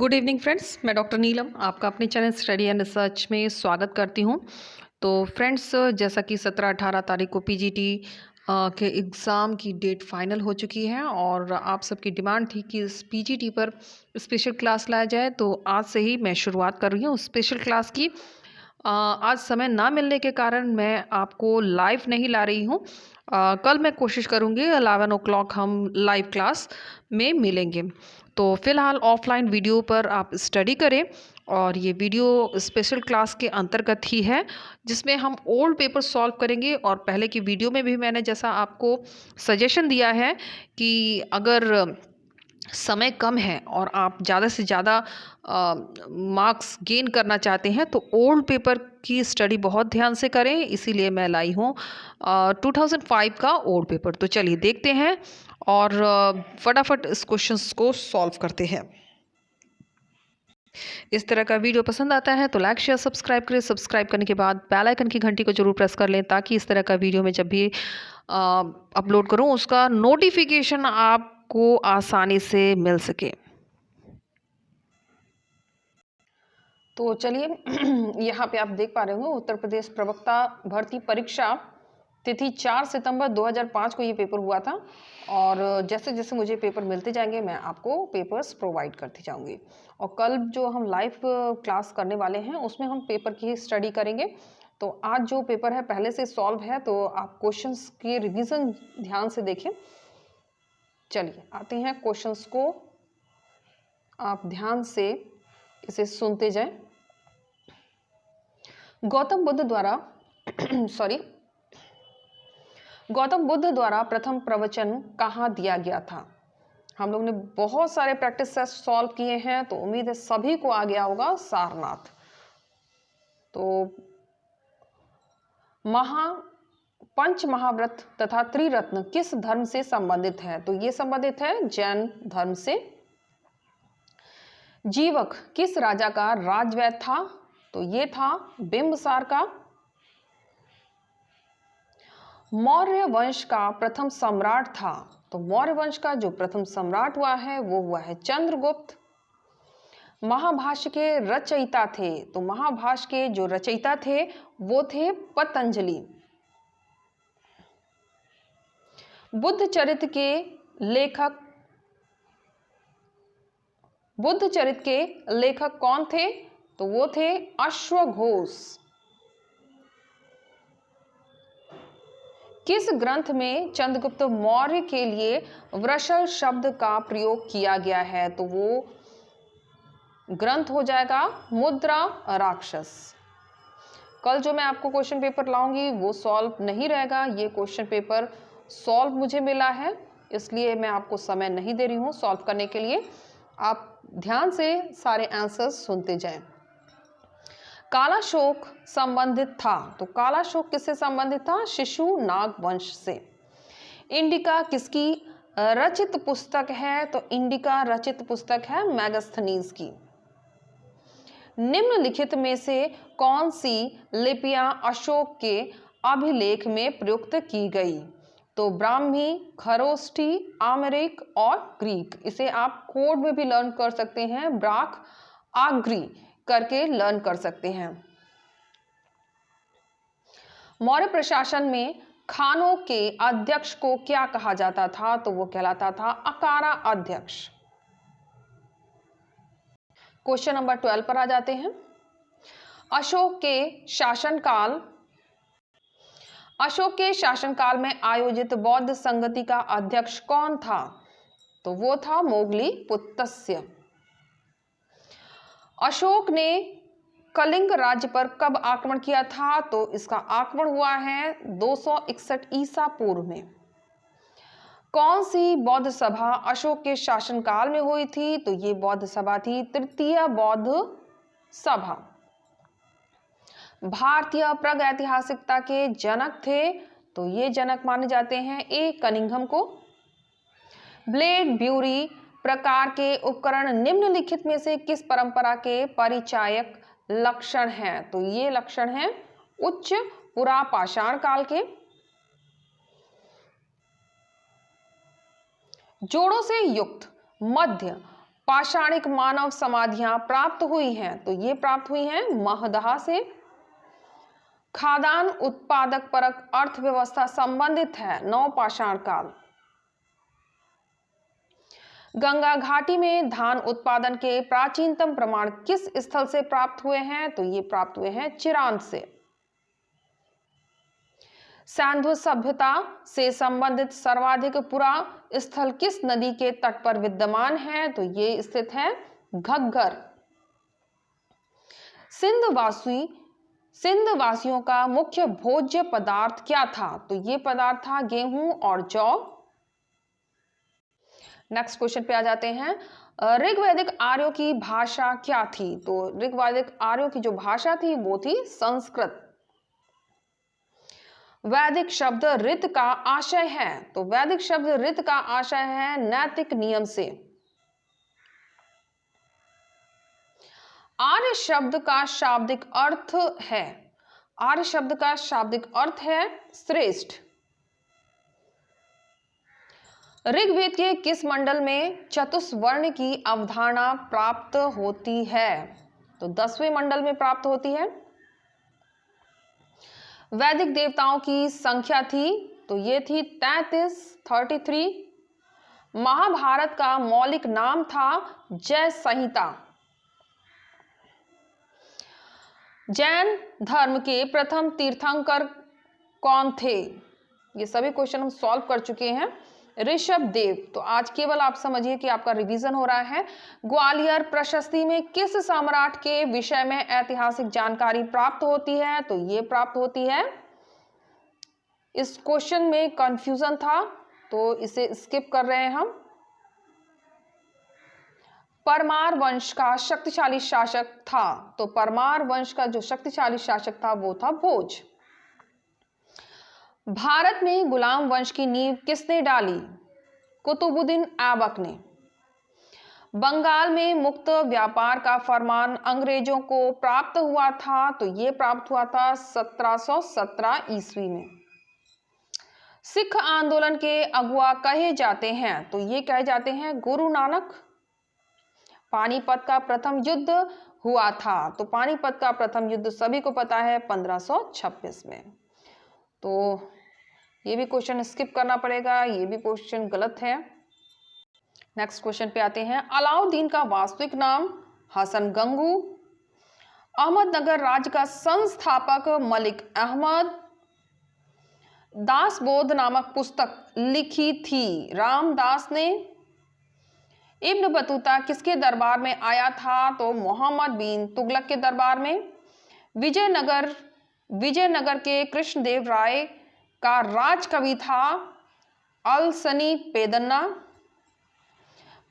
Good evening friends, मैं doctor नीलम आपका अपने चैनल स्टडी एंड रिसर्च में स्वागत करती हूं। तो फ्रेंड्स, जैसा कि 17-18 तारीख को पीजीटी के एग्ज़ाम की डेट फाइनल हो चुकी है और आप सबकी डिमांड थी कि इस पीजीटी पर स्पेशल क्लास लाया जाए। तो आज से ही मैं शुरुआत कर रही हूँ स्पेशल क्लास की। आज समय ना मिलने के कारण मैं आपको लाइव नहीं ला रही हूँ। कल मैं कोशिश करूँगी 11 o'clock हम लाइव क्लास में मिलेंगे। तो फिलहाल ऑफलाइन वीडियो पर आप स्टडी करें और ये वीडियो स्पेशल क्लास के अंतर्गत ही है, जिसमें हम ओल्ड पेपर सॉल्व करेंगे। और पहले की वीडियो में भी मैंने जैसा आपको सजेशन दिया है कि अगर समय कम है और आप ज़्यादा से ज़्यादा मार्क्स गेन करना चाहते हैं तो ओल्ड पेपर की स्टडी बहुत ध्यान से करें। इसीलिए मैं लाई हूँ 2005 का ओल्ड पेपर। तो चलिए देखते हैं और फटाफट इस क्वेश्चंस को सॉल्व करते हैं। इस तरह का वीडियो पसंद आता है तो लाइक शेयर सब्सक्राइब करें। सब्सक्राइब करने के बाद बेल आइकन की घंटी को जरूर प्रेस कर लें, ताकि इस तरह का वीडियो मैं जब भी अपलोड करूं उसका नोटिफिकेशन आपको आसानी से मिल सके। तो चलिए यहाँ पे आप देख पा रहे होंगे उत्तर प्रदेश प्रवक्ता भर्ती परीक्षा तिथि 4 सितंबर 2005 को ये पेपर हुआ था। और जैसे जैसे मुझे पेपर मिलते जाएंगे मैं आपको पेपर्स प्रोवाइड करती जाऊंगी। और कल जो हम लाइव क्लास करने वाले हैं उसमें हम पेपर की स्टडी करेंगे। तो आज जो पेपर है पहले से सॉल्व है, तो आप क्वेश्चंस की रिवीजन ध्यान से देखें। चलिए आते हैं क्वेश्चंस को, आप ध्यान से इसे सुनते जाएं। गौतम बुद्ध द्वारा गौतम बुद्ध द्वारा प्रथम प्रवचन कहाँ दिया गया था? हम लोग ने बहुत सारे प्रैक्टिस सेट सॉल्व किए हैं, तो उम्मीद है सभी को आ गया होगा सारनाथ। तो पंच महाव्रत तथा त्रिरत्न किस धर्म से संबंधित है? तो ये संबंधित है जैन धर्म से। जीवक किस राजा का राजवैद्य था? तो ये था बिंबिसार का। मौर्य वंश का प्रथम सम्राट था? तो मौर्य वंश का जो प्रथम सम्राट हुआ है वो हुआ है चंद्रगुप्त। महाभाष्य के रचयिता थे? तो महाभाष्य के जो रचयिता थे वो थे पतंजलि। बुद्ध चरित्र के लेखक कौन थे? तो वो थे अश्वघोष। किस ग्रंथ में चंद्रगुप्त मौर्य के लिए वृषल शब्द का प्रयोग किया गया है? तो वो ग्रंथ हो जाएगा मुद्रा राक्षस। कल जो मैं आपको क्वेश्चन पेपर लाऊंगी वो सॉल्व नहीं रहेगा। ये क्वेश्चन पेपर सॉल्व मुझे मिला है, इसलिए मैं आपको समय नहीं दे रही हूँ सॉल्व करने के लिए। आप ध्यान से सारे आंसर्स सुनते जाएं। कालाशोक संबंधित था? तो कालाशोक किससे संबंधित था? शिशु नाग वंश से। इंडिका किसकी रचित पुस्तक है? तो इंडिका रचित पुस्तक है मेगास्थनीज की। निम्नलिखित में से कौन सी लिपियां अशोक के अभिलेख में प्रयुक्त की गई? तो ब्राह्मी, खरोष्ठी, आमरिक और ग्रीक। इसे आप कोड में भी लर्न कर सकते हैं, ब्राक आग्री करके लर्न कर सकते हैं। मौर्य प्रशासन में खानों के अध्यक्ष को क्या कहा जाता था? तो वो कहलाता था अकारा अध्यक्ष। क्वेश्चन नंबर 12 पर आ जाते हैं। अशोक के शासनकाल में आयोजित बौद्ध संगति का अध्यक्ष कौन था? तो वो था मोगली पुत्तस्य। अशोक ने कलिंग राज्य पर कब आक्रमण किया था? तो इसका आक्रमण हुआ है 261 ईसा पूर्व में। कौन सी बौद्ध सभा अशोक के शासनकाल में हुई थी? तो ये बौद्ध सभा थी तृतीय बौद्ध सभा। भारतीय प्रागैतिहासिकता के जनक थे? तो ये जनक माने जाते हैं ए कनिंघम को। ब्लेड ब्यूरी प्रकार के उपकरण निम्नलिखित में से किस परंपरा के परिचायक लक्षण हैं? तो ये लक्षण हैं उच्च पुरापाषाण काल के। जोड़ों से युक्त मध्य पाषाणिक मानव समाधियां प्राप्त हुई हैं? तो ये प्राप्त हुई हैं महदहा से। खाद्यान्न उत्पादक परक अर्थव्यवस्था संबंधित है नवपाषाण काल। गंगा घाटी में धान उत्पादन के प्राचीनतम प्रमाण किस स्थल से प्राप्त हुए हैं? तो ये प्राप्त हुए हैं चिरांद से। सिंधु सभ्यता से संबंधित सर्वाधिक पुरा स्थल किस नदी के तट पर विद्यमान है? तो ये स्थित है घग्गर। सिंध वासियों का मुख्य भोज्य पदार्थ क्या था? तो ये पदार्थ था गेहूं और जौ। नेक्स्ट क्वेश्चन पे आ जाते हैं। ऋग्वैदिक आर्यों की भाषा क्या थी? तो ऋग्वैदिक आर्यों की जो भाषा थी वो थी संस्कृत। वैदिक शब्द ऋत का आशय है? तो वैदिक शब्द ऋत का आशय है नैतिक नियम से। आर्य शब्द का शाब्दिक अर्थ है? आर्य शब्द का शाब्दिक अर्थ है श्रेष्ठ। ऋग्वेद के किस मंडल में चतुस्वर्ण की अवधारणा प्राप्त होती है? तो 10वें मंडल में प्राप्त होती है। वैदिक देवताओं की संख्या थी? तो ये थी 33। महाभारत का मौलिक नाम था जय संहिता। जैन धर्म के प्रथम तीर्थंकर कौन थे? ये सभी क्वेश्चन हम सॉल्व कर चुके हैं। ऋषभ देव। तो आज केवल आप समझिए कि आपका रिवीजन हो रहा है। ग्वालियर प्रशस्ति में किस सम्राट के विषय में ऐतिहासिक जानकारी प्राप्त होती है? तो ये प्राप्त होती है, इस क्वेश्चन में कंफ्यूजन था तो इसे स्किप कर रहे हैं हम। परमार वंश का शक्तिशाली शासक था? तो परमार वंश का जो शक्तिशाली शासक था वो था भोज। भारत में गुलाम वंश की नींव किसने डाली? कुतुबुद्दीन ऐबक ने। बंगाल में मुक्त व्यापार का फरमान अंग्रेजों को प्राप्त हुआ था? तो ये प्राप्त हुआ था 1717 ईस्वी में। सिख आंदोलन के अगुआ कहे जाते हैं? तो ये कहे जाते हैं गुरु नानक। पानीपत का प्रथम युद्ध हुआ था? तो पानीपत का प्रथम युद्ध सभी को पता है 1526 में। तो ये भी क्वेश्चन स्किप करना पड़ेगा, ये भी क्वेश्चन गलत है। नेक्स्ट क्वेश्चन पे आते हैं। अलाउद्दीन का वास्तविक नाम? हसन गंगू। अहमदनगर राज्य का संस्थापक मलिक अहमद। दासबोध नामक पुस्तक लिखी थी रामदास ने। इब्न बतूता किसके दरबार में आया था? तो मोहम्मद बिन तुगलक के दरबार में। विजयनगर के कृष्णदेव राय का राजकवि था अलसनी पेदन्ना।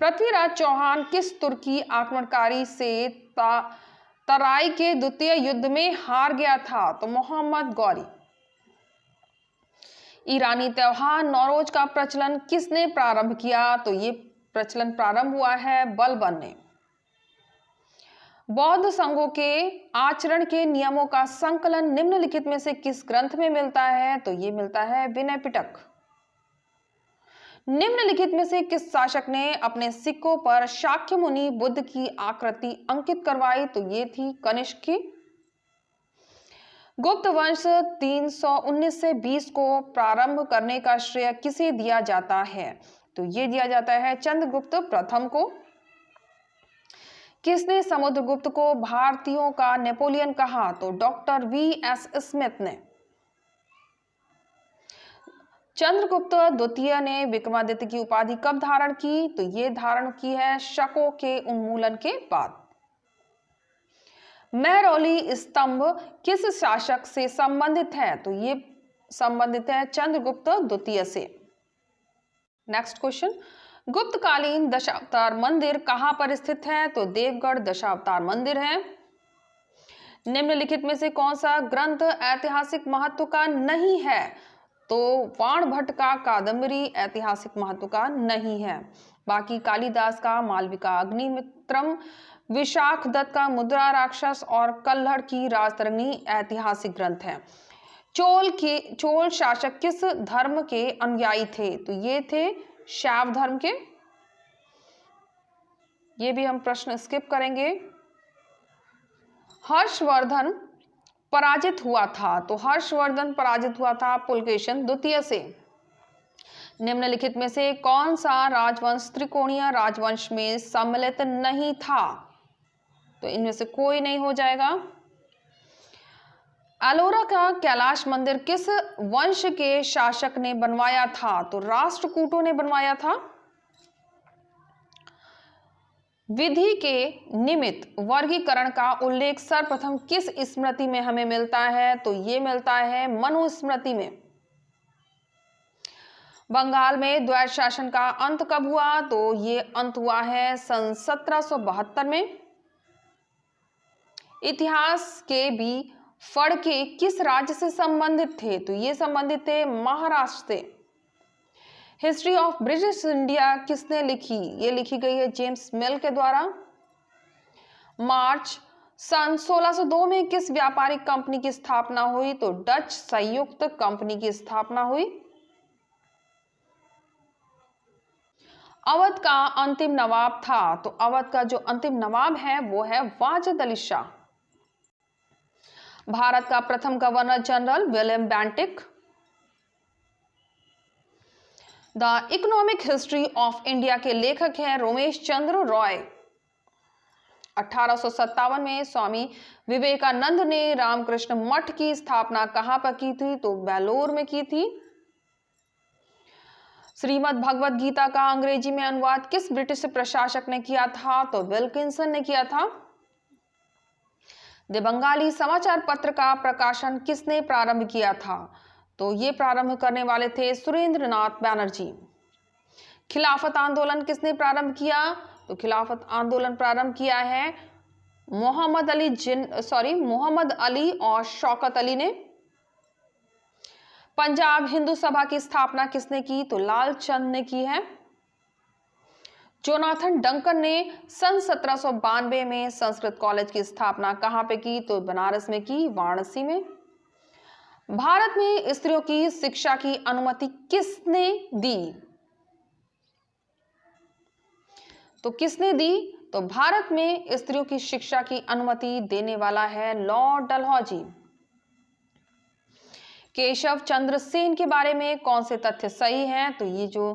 पृथ्वीराज चौहान किस तुर्की आक्रमणकारी से तराई के द्वितीय युद्ध में हार गया था? तो मोहम्मद गौरी। ईरानी त्योहार नौरोज का प्रचलन किसने प्रारंभ किया? तो ये प्रचलन प्रारंभ हुआ है बलबन ने। बौद्ध संघों के आचरण के नियमों का संकलन निम्नलिखित में से किस ग्रंथ में मिलता है? तो ये मिलता है विनय पिटक। निम्नलिखित में से किस शासक ने अपने सिक्कों पर शाक्य मुनि बुद्ध की आकृति अंकित करवाई? तो ये थी कनिष्क की। गुप्त वंश 319 से 20 को प्रारंभ करने का श्रेय किसे दिया जाता है? तो ये दिया जाता है चंद्रगुप्त प्रथम को। किसने समुद्रगुप्त को भारतीयों का नेपोलियन कहा? तो डॉक्टर V.S. स्मिथ ने। चंद्रगुप्त द्वितीय ने विक्रमादित्य की उपाधि कब धारण की? तो ये धारण की है शकों के उन्मूलन के बाद। महरौली स्तंभ किस शासक से संबंधित है? तो ये संबंधित है चंद्रगुप्त द्वितीय से। Next question. गुप्तकालीन दशावतार मंदिर कहां पर स्थित है? तो देवगढ़ दशावतार मंदिर है। निम्नलिखित में से कौन सा ग्रंथ ऐतिहासिक महत्व का नहीं है? तो वाणभट्ट का कादम्बरी ऐतिहासिक महत्व का नहीं है। बाकी कालिदास का मालविका अग्निमित्रम, विशाख दत्त का राक्षस और कल्हड़ की राजतरंगिणी ऐतिहासिक ग्रंथ है। चोल शासक किस धर्म के अनुयायी थे? तो ये थे शैव धर्म के। ये भी हम प्रश्न स्किप करेंगे। हर्षवर्धन पराजित हुआ था, तो हर्षवर्धन पराजित हुआ था पुलकेशन द्वितीय से। निम्नलिखित में से कौन सा राजवंश त्रिकोणीय राजवंश में सम्मिलित नहीं था? तो इनमें से कोई नहीं हो जाएगा। एलोरा का कैलाश मंदिर किस वंश के शासक ने बनवाया था? तो राष्ट्रकूटों ने बनवाया था। विधि के निमित्त वर्गीकरण का उल्लेख सर्वप्रथम किस स्मृति में हमें मिलता है? तो ये मिलता है मनुस्मृति में। बंगाल में द्वैत शासन का अंत कब हुआ? तो ये अंत हुआ है सन 1772 में। इतिहास के भी फड़के किस राज्य से संबंधित थे? तो ये संबंधित थे महाराष्ट्र से। हिस्ट्री ऑफ ब्रिटिश इंडिया किसने लिखी? ये लिखी गई है जेम्स मिल के द्वारा। मार्च सन 1602 में किस व्यापारिक कंपनी की स्थापना हुई? तो डच संयुक्त कंपनी की स्थापना हुई। अवध का अंतिम नवाब था, तो अवध का जो अंतिम नवाब है वो है वाजिद अली शाह। भारत का प्रथम governor general William Bentinck. The economic history of India के लेखक हैं रोमेश चंद्र रॉय। 1857 में स्वामी विवेकानंद ने रामकृष्ण मठ की स्थापना कहां पर की थी? तो बेलोर में की थी। श्रीमद् भगवद गीता का अंग्रेजी में अनुवाद किस ब्रिटिश प्रशासक ने किया था? तो विल्किंसन ने किया था। द बंगाली समाचार पत्र का प्रकाशन किसने प्रारंभ किया था? तो ये प्रारंभ करने वाले थे सुरेंद्रनाथ बैनर्जी। खिलाफत आंदोलन किसने प्रारंभ किया? तो खिलाफत आंदोलन प्रारंभ किया है मोहम्मद अली और शौकत अली ने। पंजाब हिंदू सभा की स्थापना किसने की? तो लाल चंद ने की है। जोनाथन डंकन ने सन 1792 में संस्कृत कॉलेज की स्थापना कहां पे की? तो बनारस में की, वाराणसी में। भारत में स्त्रियों की शिक्षा की अनुमति किसने दी? तो किसने दी? तो भारत में स्त्रियों की शिक्षा की अनुमति देने वाला है लॉर्ड डलहौजी। केशव चंद्र सेन के बारे में कौन से तथ्य सही हैं? तो ये जो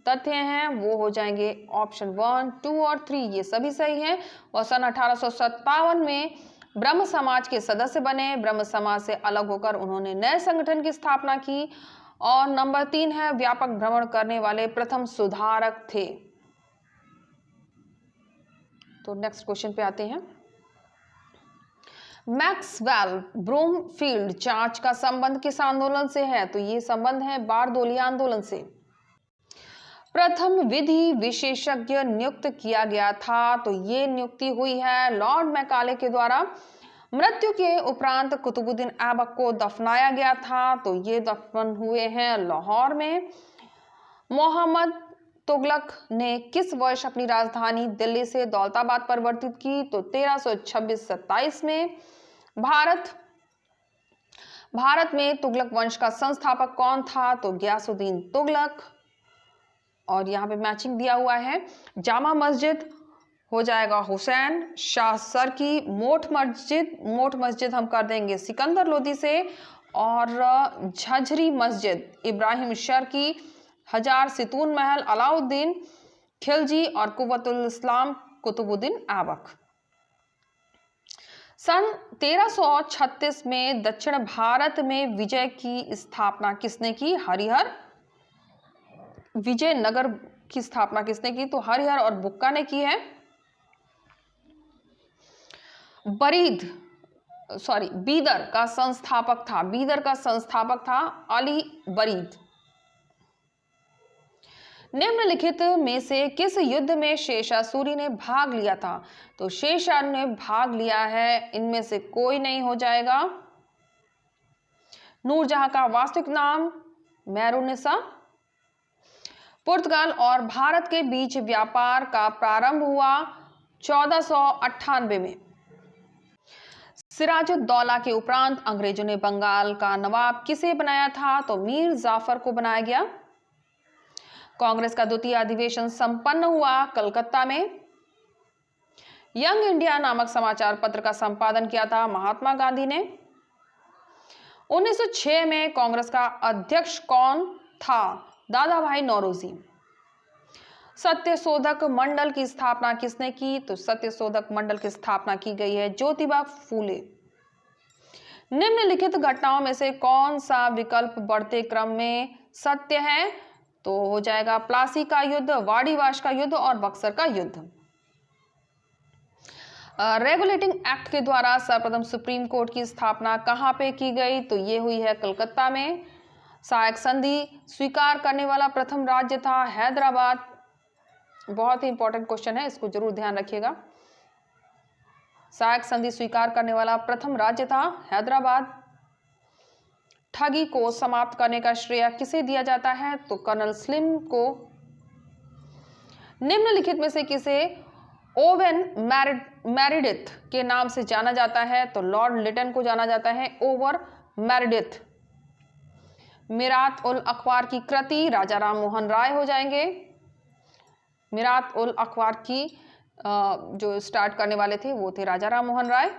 तथ्य हैं वो हो जाएंगे ऑप्शन 1, 2 और 3, ये सभी सही हैं। और सन 1857 में ब्रह्म समाज के सदस्य बने। ब्रह्म समाज से अलग होकर उन्होंने नए संगठन की स्थापना की। और नंबर 3 है व्यापक भ्रमण करने वाले प्रथम सुधारक थे। तो नेक्स्ट क्वेश्चन पे आते हैं। मैक्सवेल ब्रूमफील्ड जांच का संबंध किस आंदोलन से है? तो ये संबंध है बारदोली आंदोलन से। प्रथम विधि विशेषज्ञ नियुक्त किया गया था, तो ये नियुक्ति हुई है लॉर्ड मैकाले के द्वारा। मृत्यु के उपरांत कुतुबुद्दीन ऐबक को दफनाया गया था, तो ये दफन हुए हैं लाहौर में। मोहम्मद तुगलक ने किस वर्ष अपनी राजधानी दिल्ली से दौलताबाद परिवर्तित की? तो 1326-27 में। भारत में तुगलक वंश का संस्थापक कौन था? तो गयासुद्दीन तुगलक। और यहाँ पे मैचिंग दिया हुआ है। जामा मस्जिद हो जाएगा हुसैन शाह सर की। मोठ मस्जिद हम कर देंगे सिकंदर लोदी से। और झझरी मस्जिद इब्राहिम शर की। हजार सितून महल अलाउद्दीन खिलजी। और कुव्वतुल इस्लाम कुतुबुद्दीन ऐबक। सन 1336 में दक्षिण भारत में विजय की स्थापना किसने की? हरिहर। विजयनगर की स्थापना किसने की? तो हरिहर और बुक्का ने की है। बीदर का संस्थापक था अली बरीद। निम्नलिखित में से किस युद्ध में शेरशाह सूरी ने भाग लिया था? तो शेरशाह ने भाग लिया है, इनमें से कोई नहीं हो जाएगा। नूरजहां का वास्तविक नाम मेहरुन्निसा। पुर्तगाल और भारत के बीच व्यापार का प्रारंभ हुआ 1498 में। सिराजुद्दौला के उपरांत अंग्रेजों ने बंगाल का नवाब किसे बनाया था? तो मीर जाफर को बनाया गया। कांग्रेस का द्वितीय अधिवेशन संपन्न हुआ कलकत्ता में। यंग इंडिया नामक समाचार पत्र का संपादन किया था महात्मा गांधी ने। 1906 में कांग्रेस का अध्यक्ष कौन था? दादा भाई नौरोजी। सत्यशोधक मंडल की स्थापना किसने की? तो सत्यशोधक मंडल की स्थापना की गई है ज्योतिबा फूले। निम्नलिखित घटनाओं में से कौन सा विकल्प बढ़ते क्रम में सत्य है? तो हो जाएगा प्लासी का युद्ध, वाड़ीवाश का युद्ध और बक्सर का युद्ध। रेगुलेटिंग एक्ट के द्वारा सर्वप्रथम सुप्रीम कोर्ट की स्थापना कहां पे की गई? तो ये हुई है कलकत्ता में। सहायक संधि स्वीकार करने वाला प्रथम राज्य था हैदराबाद। बहुत ही इंपॉर्टेंट क्वेश्चन है, इसको जरूर ध्यान रखिएगा। सहायक संधि स्वीकार करने वाला प्रथम राज्य था हैदराबाद। ठगी को समाप्त करने का श्रेय किसे दिया जाता है? तो कर्नल स्लिम को। निम्नलिखित में से किसे ओवेन मेरिडिथ के नाम से जाना जाता है? तो लॉर्ड लिटन को जाना जाता है ओवर मेरिडिथ। मीरात उल अखबार की कृति राजा राम मोहन राय हो जाएंगे। मीरात उल अखबार की जो स्टार्ट करने वाले थे वो थे राजा राम मोहन राय।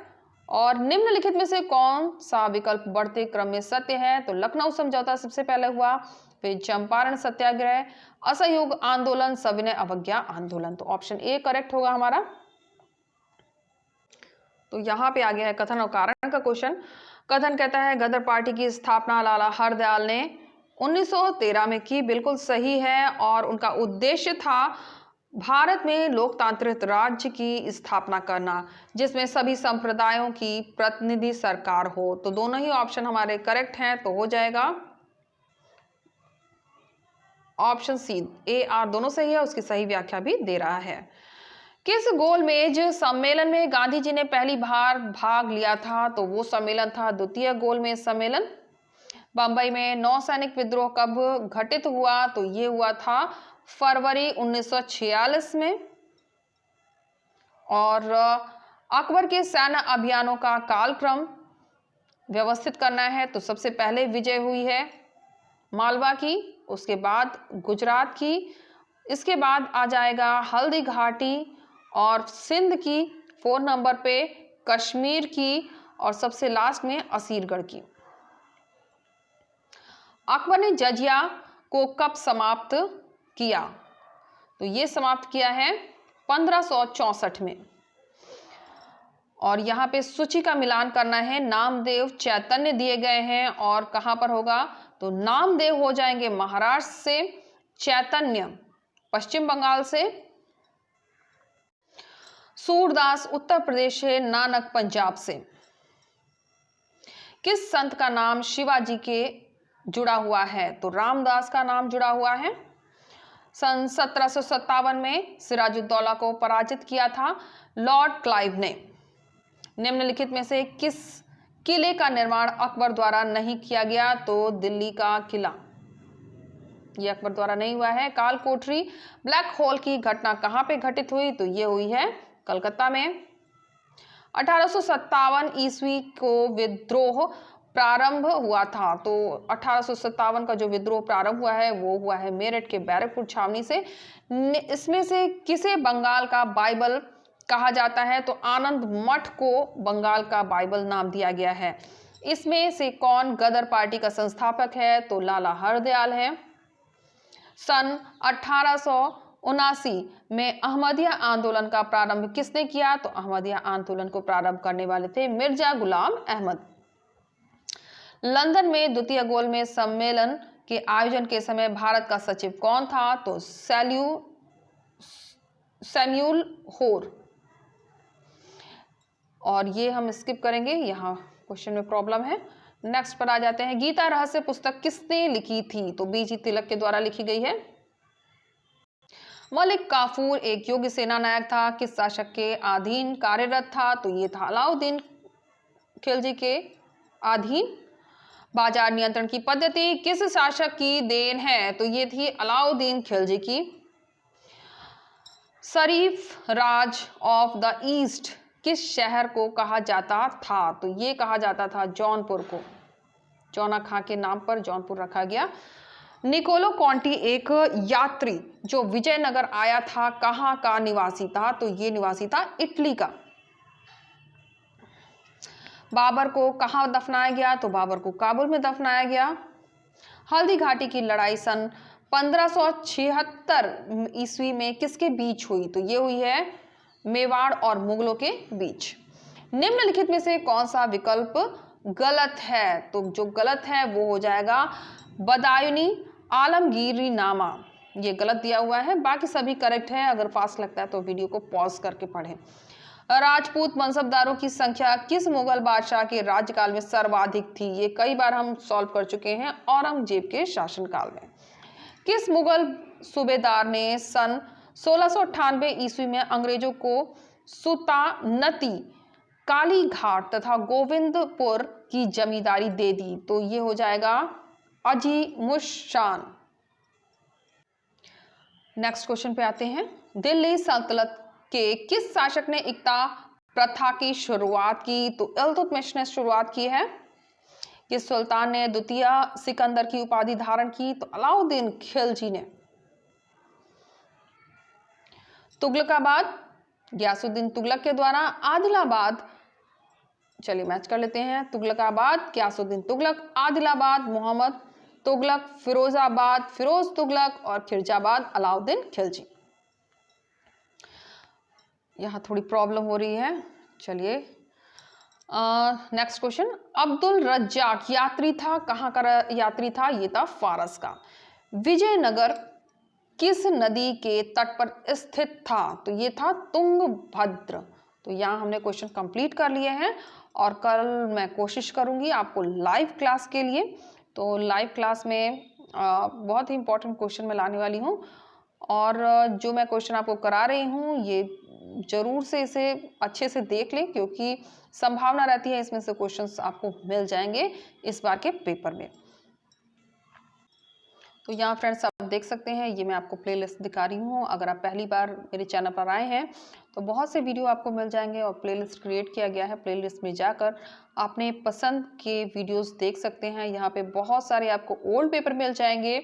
और निम्नलिखित में से कौन सा विकल्प बढ़ते क्रम में सत्य है? तो लखनऊ समझौता सबसे पहले हुआ, फिर चंपारण सत्याग्रह, असहयोग आंदोलन, सविनय अवज्ञा आंदोलन। तो ऑप्शन ए करेक्ट होगा हमारा। तो यहां पे आ गया है कथन और कारण का क्वेश्चन। कथन कहता है गदर पार्टी की स्थापना लाला हरदयाल ने 1913 में की। बिल्कुल सही है। और उनका उद्देश्य था भारत में लोकतांत्रिक राज्य की स्थापना करना जिसमें सभी संप्रदायों की प्रतिनिधि सरकार हो। तो दोनों ही ऑप्शन हमारे करेक्ट हैं। तो हो जाएगा ऑप्शन सी, ए आर दोनों सही है। उसकी सही व्याख्या भी दे रहा है। किस गोलमेज सम्मेलन में गांधी जी ने पहली बार भाग लिया था? तो वो सम्मेलन था द्वितीय गोलमेज सम्मेलन। बंबई में नौसैनिक विद्रोह कब घटित हुआ? तो ये हुआ था फरवरी 1946 में। और अकबर के सैन्य अभियानों का कालक्रम व्यवस्थित करना है तो सबसे पहले विजय हुई है मालवा की, उसके बाद गुजरात की, इसके बाद आ जाएगा हल्दी घाटी और सिंध की, 4 नंबर पे कश्मीर की और सबसे लास्ट में असीरगढ़ की। अकबर ने जजिया को कब समाप्त किया? तो ये समाप्त किया है 1564 में। और यहाँ पे सूची का मिलान करना है। नामदेव चैतन्य दिए गए हैं और कहां पर होगा? तो नामदेव हो जाएंगे महाराष्ट्र से, चैतन्य पश्चिम बंगाल से, सूरदास उत्तर प्रदेश से, नानक पंजाब से। किस संत का नाम शिवाजी के जुड़ा हुआ है? तो रामदास का नाम जुड़ा हुआ है। सन 1757 में सिराजुद्दौला को पराजित किया था लॉर्ड क्लाइव ने। निम्नलिखित में से किस किले का निर्माण अकबर द्वारा नहीं किया गया? तो दिल्ली का किला, यह अकबर द्वारा नहीं हुआ है। काल कोठरी ब्लैक होल की घटना कहां पे घटित हुई? तो यह हुई है कलकत्ता में। 1857 ईस्वी को विद्रोह प्रारंभ हुआ था। तो 1857 का जो विद्रोह प्रारंभ हुआ है वो हुआ है मेरठ के बैरकपुर छावनी से। इसमें से किसे बंगाल का बाइबल कहा जाता है? तो आनंद मठ को बंगाल का बाइबल नाम दिया गया है। इसमें से कौन गदर पार्टी का संस्थापक है? तो लाला हरदयाल है। सन 1879 में अहमदिया आंदोलन का प्रारंभ किसने किया? तो अहमदिया आंदोलन को प्रारंभ करने वाले थे मिर्जा गुलाम अहमद। लंदन में द्वितीय गोलमेज सम्मेलन के आयोजन के समय भारत का सचिव कौन था? तो सैम्यूल होर। और ये हम स्किप करेंगे, यहाँ क्वेश्चन में प्रॉब्लम है। नेक्स्ट पर आ जाते हैं। गीता रहस्य पुस्तक किसने लिखी थी? तो बीजी तिलक के द्वारा लिखी गई है। मलिक काफूर एक योग्य सेना नायक था, किस शासक के अधीन कार्यरत था? तो ये था अलाउद्दीन खिलजी के अधीन। बाजार नियंत्रण की पद्धति किस शासक की देन है? तो ये थी अलाउद्दीन खिलजी की। शरीफ राज ऑफ द ईस्ट किस शहर को कहा जाता था? तो ये कहा जाता था जौनपुर को। जौना खां के नाम पर जौनपुर रखा गया। निकोलो कॉन्टी एक यात्री जो विजयनगर आया था, कहां का निवासी था? तो ये निवासी था इटली का। बाबर को कहां दफनाया गया? तो बाबर को काबुल में दफनाया गया। हल्दी घाटी की लड़ाई सन 1576 ईस्वी में किसके बीच हुई? तो ये हुई है मेवाड़ और मुगलों के बीच। निम्नलिखित में से कौन सा विकल्प गलत है? तो जो गलत है वो हो जाएगा बदायूनी आलमगीरी नामा। ये गलत दिया हुआ है, बाकी सभी करेक्ट है। अगर फास्ट लगता है तो वीडियो को पॉज करके पढ़ें। राजपूत मनसबदारों की संख्या किस मुगल बादशाह के राज्यकाल में सर्वाधिक थी? ये कई बार हम सॉल्व कर चुके हैं, औरंगजेब के शासनकाल में। किस मुगल सूबेदार ने सन 1698 ईस्वी में अंग्रेजों को सुल्तानती कालीघाट तथा गोविंदपुर की जमींदारी दे दी? तो ये हो जाएगा अजीमुशान। नेक्स्ट क्वेश्चन पे आते हैं। दिल्ली सल्तनत के किस शासक ने इक्ता प्रथा की शुरुआत की? तो इल्तुतमिश ने शुरुआत की है। किस सुल्तान ने द्वितीय सिकंदर की उपाधि धारण की? तो अलाउद्दीन खिलजी ने। तुगलकाबाद गयासुद्दीन तुगलक के द्वारा। आदिलाबाद, चलिए मैच कर लेते हैं। तुगलकाबाद गयासुद्दीन तुगलक, आदिलाबाद मोहम्मद तुगलक, फिरोजाबाद फिरोज तुगलक और खिरजाबाद अलाउद्दीन खिलजी। यहाँ थोड़ी प्रॉब्लम हो रही है। चलिए नेक्स्ट क्वेश्चन। अब्दुल रज्जाक यात्री था, कहाँ का यात्री था? ये था फारस का। विजयनगर किस नदी के तट पर स्थित था? तो ये था तुंगभद्र। तो यहाँ हमने क्वेश्चन कंप्लीट कर लिए हैं और कल मैं कोशिश करूंगी आपको लाइव क्लास के लिए। तो लाइव क्लास में बहुत ही इंपॉर्टेंट क्वेश्चन मैं लाने वाली हूँ और जो मैं क्वेश्चन आपको करा रही हूँ ये जरूर से इसे अच्छे से देख लें, क्योंकि संभावना रहती है इसमें से क्वेश्चंस आपको मिल जाएंगे इस बार के पेपर में। तो यहाँ फ्रेंड्स आप देख सकते हैं, ये मैं आपको प्लेलिस्ट दिखा रही हूँ। अगर आप पहली बार मेरे चैनल पर आए हैं तो बहुत से वीडियो आपको मिल जाएंगे और प्लेलिस्ट क्रिएट किया गया है। प्लेलिस्ट में जाकर अपने पसंद के वीडियोस देख सकते हैं। यहाँ पे बहुत सारे आपको ओल्ड पेपर मिल जाएंगे,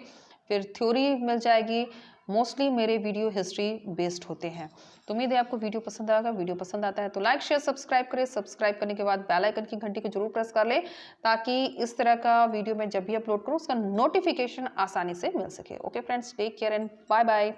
फिर थ्योरी मिल जाएगी। मोस्टली मेरे वीडियो हिस्ट्री बेस्ड होते हैं। तो उम्मीद है आपको वीडियो पसंद आएगा। वीडियो पसंद आता है तो लाइक शेयर सब्सक्राइब करें। सब्सक्राइब करने के बाद बेल आइकन की घंटी को जरूर प्रेस कर लें, ताकि इस तरह का वीडियो मैं जब भी अपलोड करूँ उसका नोटिफिकेशन आसानी से मिल सके। Okay friends, take care and bye bye.